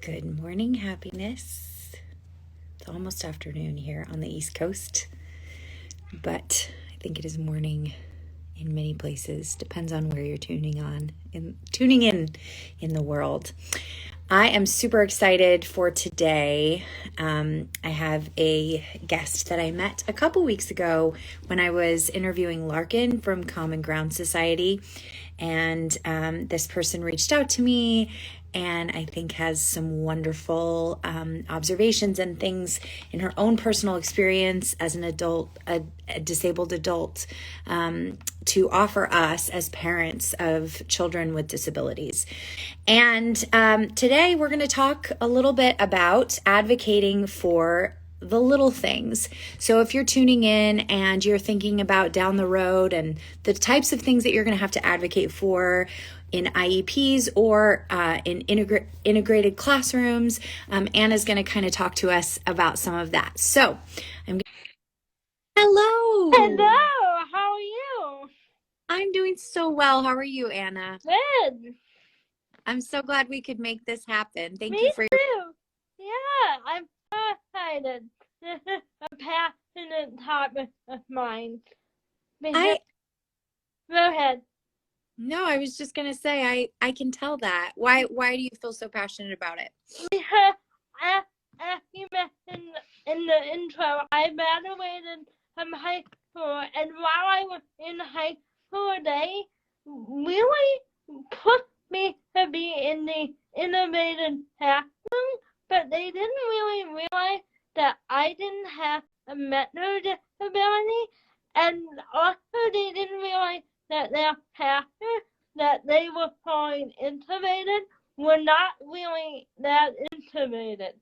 Good morning, happiness. It's almost afternoon here on the East Coast, but I think it is morning in many places. Depends on where you're tuning in the world. I am super excited for today. I have a guest that I met a couple weeks ago when I was interviewing Larkin from Common Ground Society. And this person reached out to me and I think has some wonderful observations and things in her own personal experience as an adult, a disabled adult, to offer us as parents of children with disabilities. And today we're going to talk a little bit about advocating for the little things. So if you're tuning in and you're thinking about down the road and the types of things that you're going to have to advocate for in IEPs or in integrated classrooms, Anna's going to kind of talk to us about some of that. So hello. Hello, how are you? I'm doing so well. How are you, Anna? Good. I'm so glad we could make this happen. Thank Me you for your too. Yeah, I'm so excited. This is a passionate topic of mine. Go ahead. No, I was just gonna say I can tell that. Why do you feel so passionate about it? Because as you mentioned in the intro, I graduated from high school, and while I was in high school, they really pushed me to be in the innovative classroom, but they didn't really realize that I didn't have a mental disability, and also they didn't realize that their classes that they were calling intubated were not really that intubated.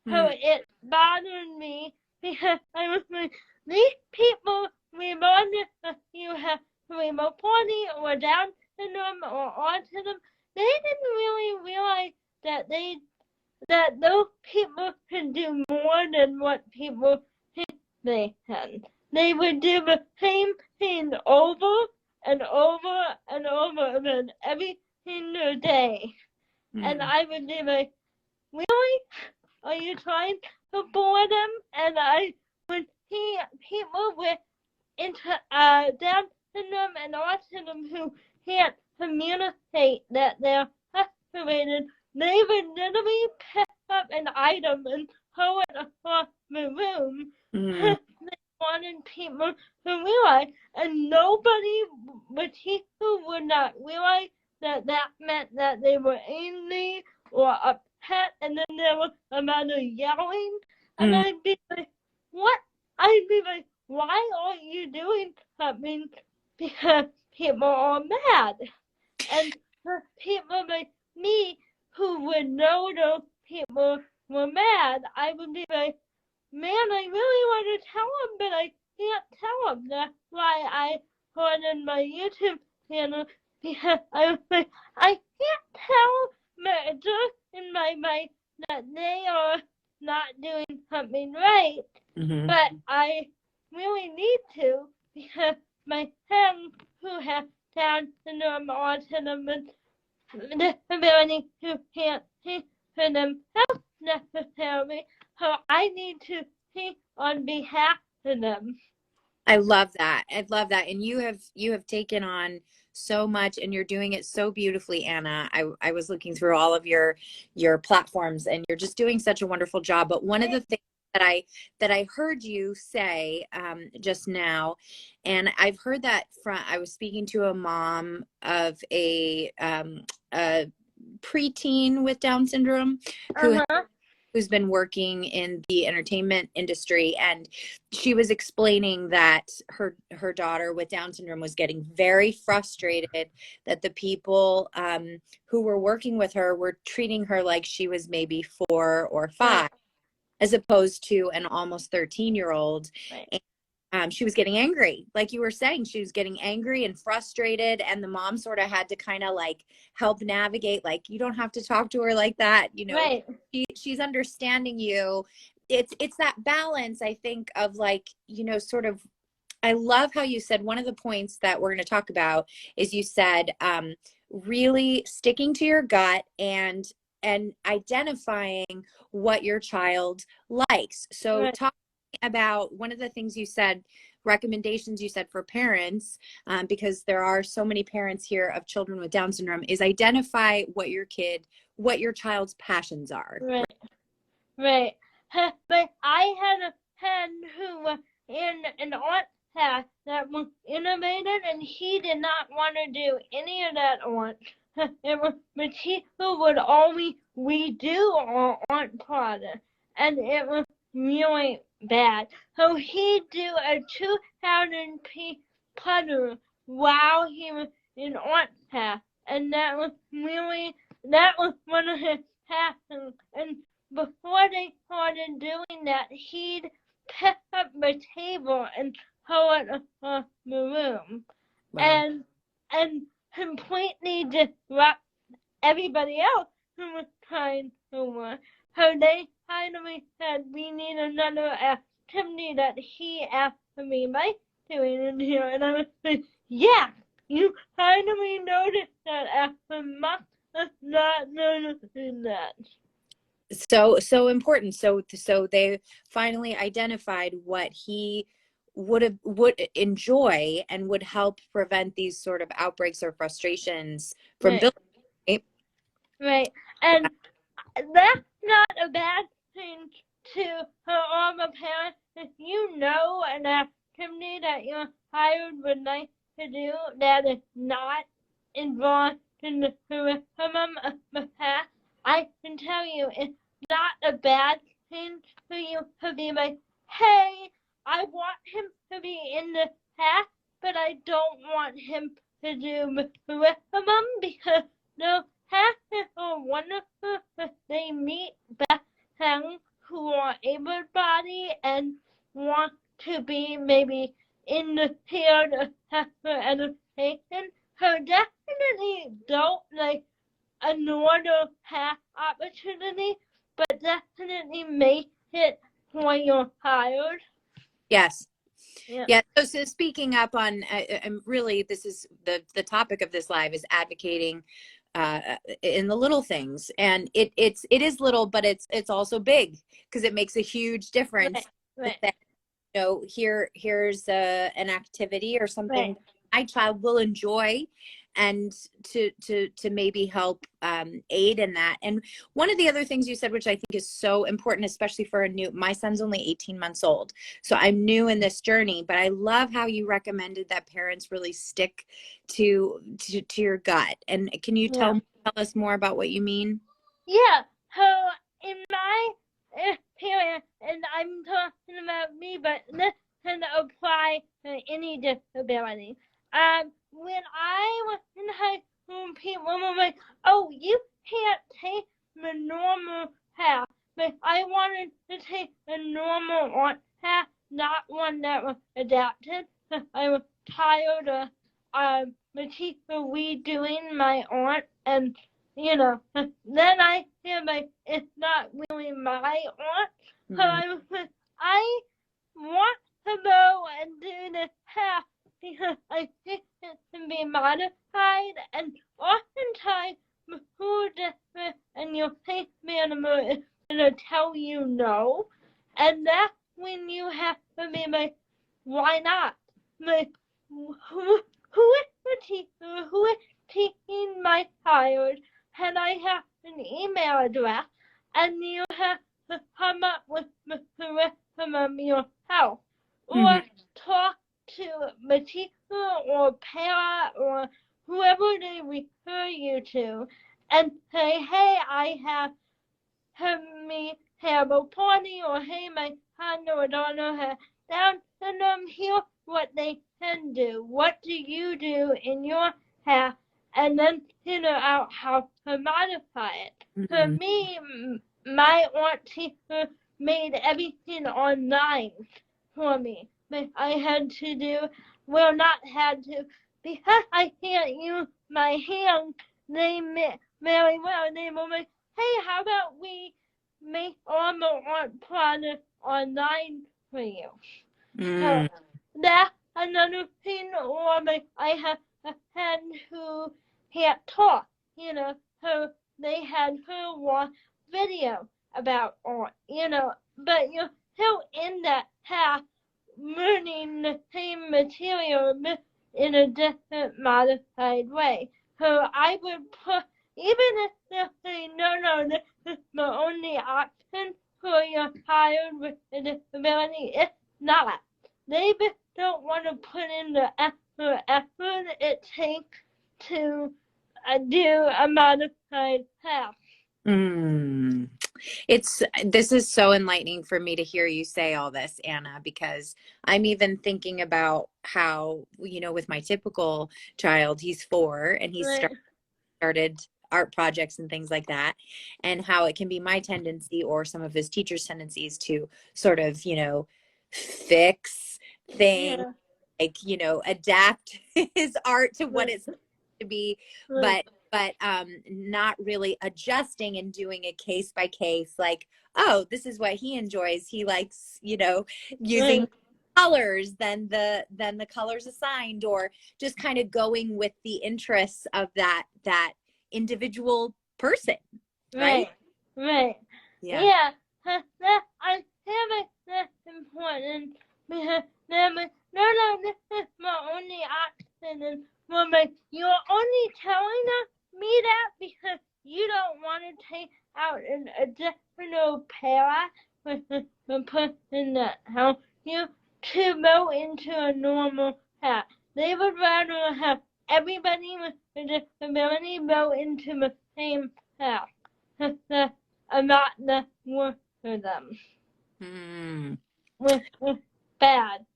So it bothered me because I was like, these people, regardless if you have cerebral palsy or Down syndrome or autism, they didn't really realize that those people can do more than what people think they can. They would do the same thing over and over and over again every single day. And I would be like, really? Are you trying to bore them? And I would see people with Down syndrome and autism who can't communicate that they're frustrated. They would literally pick up an item and throw it across the room. They wanted people to realize, and nobody but people would not realize that meant that they were angry or upset, and then there was a amount of yelling, and I'd be like, what? I'd be like, why aren't you doing something? Because people are mad. And for people like me who would know those people were mad, I would be like, man, I really want to tell them, but I can't tell them. That's why I started my YouTube channel, because I was like, I can't tell just in my mind that they are not doing something right, but I really need to, because my friends who have Down syndrome, autism, and disability who can't see for themselves necessarily, so I need to speak on behalf of them. I love that. I love that. And you have taken on so much and you're doing it so beautifully, Anna. I was looking through all of your platforms and you're just doing such a wonderful job. But one of the things that I heard you say just now, and I've heard that I was speaking to a mom of a preteen with Down syndrome who's been working in the entertainment industry, and she was explaining that her daughter with Down syndrome was getting very frustrated that the people who were working with her were treating her like she was maybe 4 or 5 as opposed to an almost 13-year-old. She was getting angry, like you were saying. She was getting angry and frustrated, and the mom sort of had to kind of like help navigate, like, you don't have to talk to her like that, you know. She's understanding you. It's that balance, I think, of like, you know, sort of, I love how you said one of the points that we're going to talk about is you said really sticking to your gut and and identifying what your child likes. So right, talk about one of the things you said, recommendations you said for parents, because there are so many parents here of children with Down syndrome, is identify what your child's passions are. right, right. But I had a friend who was in an art class that was innovative, and he did not want to do any of that art. But he would always redo our art project, and it was really bad. So he do a 2000 piece puzzle while he was in art class, and that was one of his passions. And before they started doing that, he'd pick up the table and throw it across the room, Wow. and completely disrupt everybody else who was trying to work. So they finally said, we need another activity that he asked me by doing in here. And I was like, yeah, you finally noticed that after months of not noticing that. So important. So they finally identified what he would enjoy and would help prevent these sort of outbreaks or frustrations from Right, building. Right? right. And that's not a bad thing to all the parents. If you know an activity that your child would like to do that is not involved in the curriculum of the past, I can tell you it's not a bad thing for you to be like, hey, I want him to be in the past, but I don't want him to do the curriculum because no pastors are wonderful, but they meet best parents who are able-bodied and want to be maybe in the field of special education. So definitely don't like another path opportunity, but definitely make it for your child. Yes. Yeah. Yeah. So speaking up on, really, this is the topic of this live is advocating in the little things, and it is little, but it's also big because it makes a huge difference. Right. That, here's an activity or something Right. my child will enjoy, and to maybe help aid in that. And one of the other things you said, which I think is so important, especially for my son's only 18 months old, so I'm new in this journey, but I love how you recommended that parents really stick to your gut. And can you tell us more about what you mean? Yeah. So in my experience, and I'm talking about me, but this can apply to any disability. When I was in high school, people were like, "Oh, you can't take the normal path." But I wanted to take the normal path, not one that was adapted. I was tired of the teacher redoing my art, and then I feel like it's not really my art. So I want to go and do this path because I think it can be modified, and oftentimes the school district and your place manager is going to tell you no, and that's when you have to be like, why not? Like, who is the teacher? Who is teaching my child? And I have an email address, and you have to come up with the curriculum yourself, or talk to the teacher or parent or whoever they refer you to, and say, hey, I have me cerebral palsy, or hey, my son or daughter has Down syndrome. Here's what they can do. What do you do in your path? And then figure out how to modify it. For me, my art teacher made everything online for me. But I had to do, well, not had to, because I can't use my hands, they meant very well. They were like, hey, how about we make all the art products online for you? So that's another thing. Or like I have a friend who can't talk, so they had her watch video about art, but you still end up learning the same material in a different modified way. So I would put, even if they say, no, this is the only option for your child with a disability, it's not. They just don't want to put in the effort it takes to do a modified path. This is so enlightening for me to hear you say all this, Anna, because I'm even thinking about how, with my typical child, he's 4 and he's Right. started art projects and things like that, and how it can be my tendency or some of his teachers' tendencies to sort of, fix things, Yeah. like, adapt his art to what Right. it's to be, Right. but not really adjusting and doing a case by case, like, oh, this is what he enjoys. He likes, using Right. colors than the colors assigned, or just kind of going with the interests of that individual person, right? Right. Yeah. Yeah. I feel like that's important because no, this is my only option, and you're only telling me that because you don't want to take out an additional path with the person that helps you to go into a normal path. They would rather have everybody with a disability go into the same path. I'm not the work for them. With bad.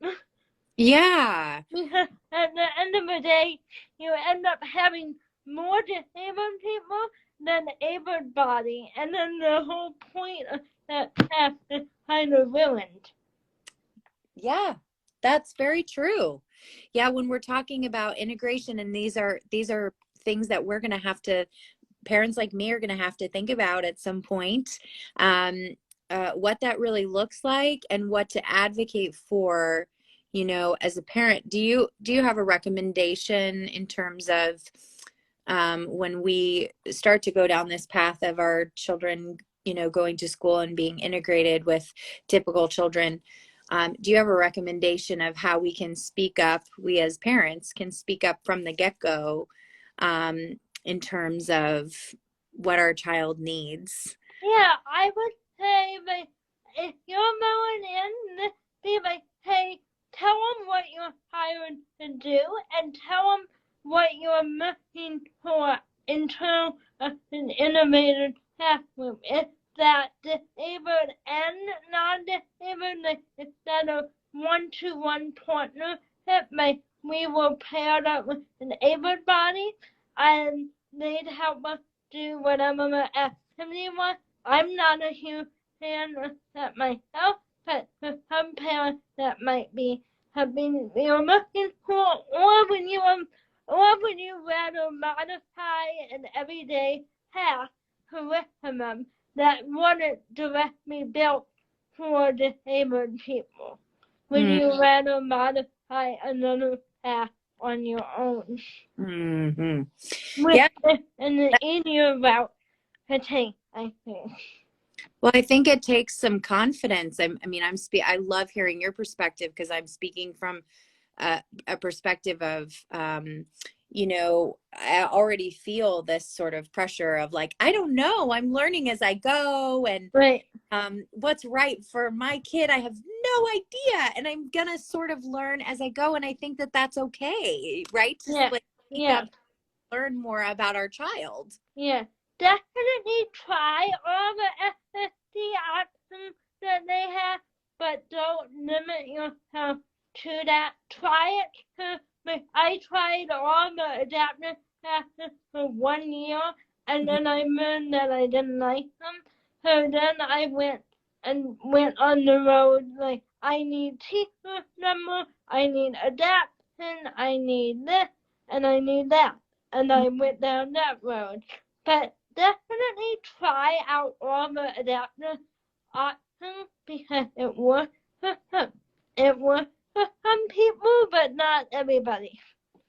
Yeah. Because at the end of the day, you end up having more disabled people than able body, and then the whole point of that path is kind of ruined. Yeah, that's very true. Yeah, when we're talking about integration, and these are things that we're going to have to, parents like me are going to have to think about at some point, what that really looks like and what to advocate for, as a parent. Do you have a recommendation in terms of, when we start to go down this path of our children, going to school and being integrated with typical children? Do you have a recommendation of how we can speak up, we as parents can speak up from the get-go, in terms of what our child needs? Yeah, I would say, like, if you're going in, be like, hey, tell them what you're hired to do, and tell them what you're looking for in terms of an innovative classroom. If that disabled and non-disabled, like, instead of one-to-one partnership, like, we will pair up with an able body, and they'd help us do whatever the activity was. I'm not a huge fan of that myself, but for some parents that might have been looking for, or when you rather modify an everyday task curriculum that wasn't directly built for disabled people. Would you rather modify another task on your own? Mm-hmm. With Yeah. an easier route to take, I think. Well, I think it takes some confidence. I love hearing your perspective, because I'm speaking from a perspective of, I already feel this sort of pressure of, like, I don't know, I'm learning as I go, and Right. what's right for my kid, I have no idea, and I'm gonna sort of learn as I go, and I think that that's okay, right? To Yeah. speak up, learn more about our child. Yeah. Definitely try all the SSD options that they have, but don't limit yourself to that. Try it. I tried all the adaptive classes for 1 year, and then I learned that I didn't like them. So then I went on the road, like, I need teacher number, I need adaptation, I need this, and I need that. And I went down that road. But definitely try out all the adaptive options, because it works for some. It works for some people, but not everybody.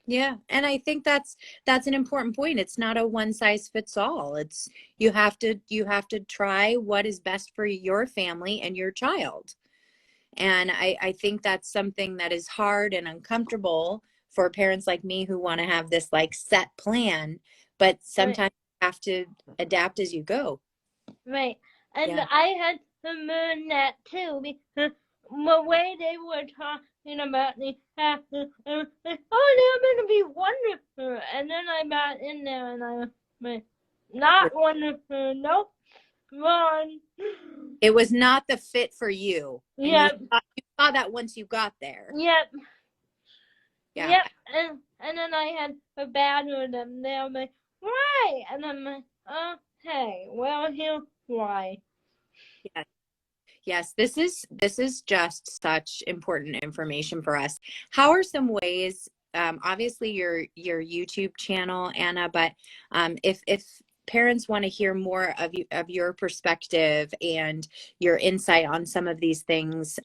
Yeah. And I think that's an important point. It's not a one size fits all. It's you have to try what is best for your family and your child. And I think that's something that is hard and uncomfortable for parents like me who want to have this like set plan, but Right. sometimes you have to adapt as you go. Right. And Yeah. I had to learn that too because the way they were talking about me, oh, they're going to be wonderful. And then I got in there and I was like, not wonderful. Nope. Wrong. It was not the fit for you. And Yep. you saw that once you got there. Yep. Yeah. Yep. And then I had a battle them. They're like, why? And I'm like, okay, well, here's why. Yes. Yes, this is just such important information for us. How are some ways, obviously your YouTube channel, Anna, but if parents want to hear more of you of your perspective and your insight on some of these things,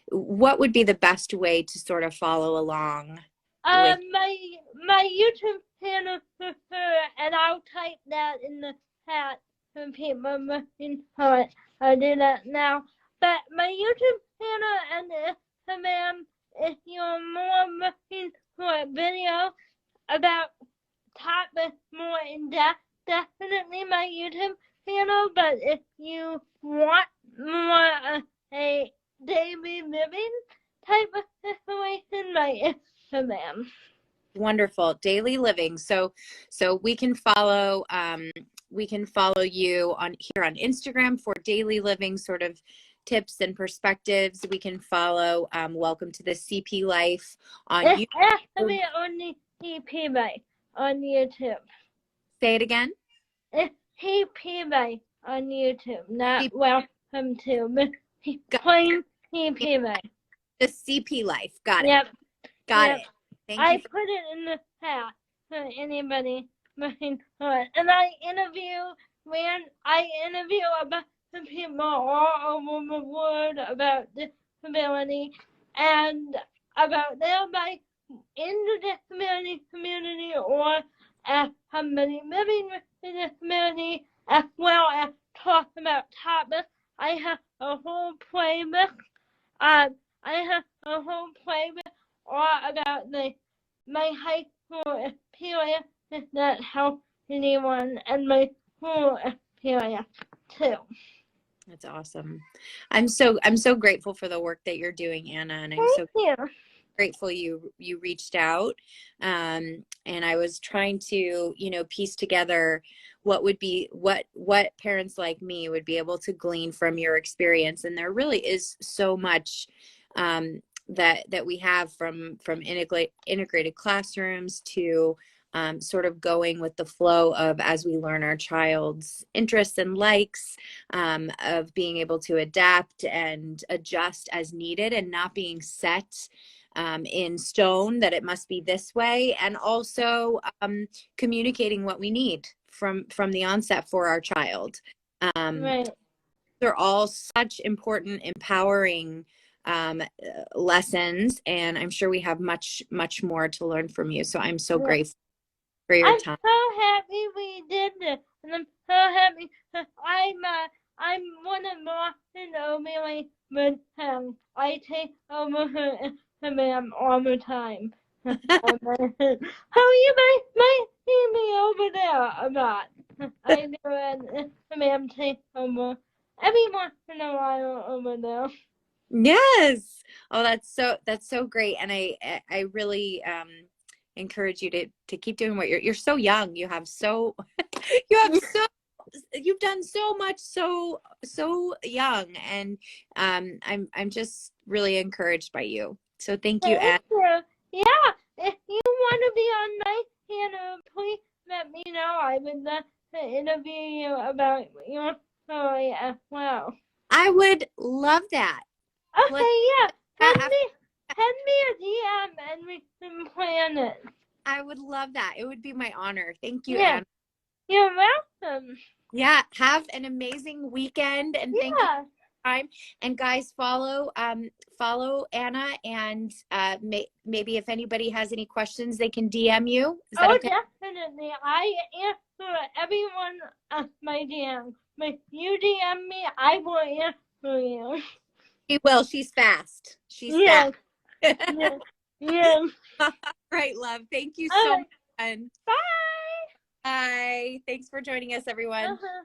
what would be the best way to sort of follow along with? My YouTube channel, and I'll type that in the chat for people looking for it. I'll do that now. But my YouTube channel and Instagram, if you're more looking for a video about topics more in depth, definitely my YouTube channel. But if you want more a daily living type of situation, my Instagram. Wonderful. Daily living. So we can follow you on here on Instagram for daily living sort of tips and perspectives. We can follow Welcome to the CP Life on It's YouTube. actually on the CP Life on YouTube. Say it again. It's CP Life on YouTube, not CP, Welcome to plain CP Life. the CP Life. Got it. Yep. Got Yep. it. Thank I you. put it in the chat for anybody looking for it. And I interview about the people all over the world about disability and about their life in the disability community or as somebody living with the disability, as well as talk about topics. I have a whole playlist. I have a whole playlist all about my high school experience that helped anyone and my school experience too. That's awesome. I'm so grateful for the work that you're doing, Anna, and I'm so Thank you. grateful you reached out. And I was trying to piece together what parents like me would be able to glean from your experience, and there really is so much that we have from integrated classrooms to sort of going with the flow of as we learn our child's interests and likes, of being able to adapt and adjust as needed and not being set in stone that it must be this way, and also communicating what we need from the onset for our child. Right. They're all such important, empowering lessons, and I'm sure we have much more to learn from you. So I'm so Yeah. grateful for your I'm time. so happy we did this, and I'm so happy. I'm one of Boston O'Malley, but I take over her Instagram all the time. How you might see me over there a lot. I do an Instagram takeover every once in a while over there. Yes. Oh, that's so great. And I really encourage you to keep doing what you're so young. You have so you've done so much so young, and I'm just really encouraged by you. So thank you, Anne. Thank you. Yeah, if you want to be on my channel, please let me know. I would love to interview you about your story as well. I would love that. Okay, yeah. Let's Send me a DM and we can plan it. I would love that. It would be my honor. Thank you, Yeah, Anne. you're welcome. Yeah, have an amazing weekend, and thank you Yeah. time. And guys, follow Anna, and maybe if anybody has any questions, they can DM you. Is that okay? Definitely. I answer everyone my DM. If you DM me, I will answer you. She will. She's fast. She's Yes. fast. Yes. Yes. All right, love. Thank you All so right. much. Bye. Bye. Thanks for joining us, everyone. Uh-huh.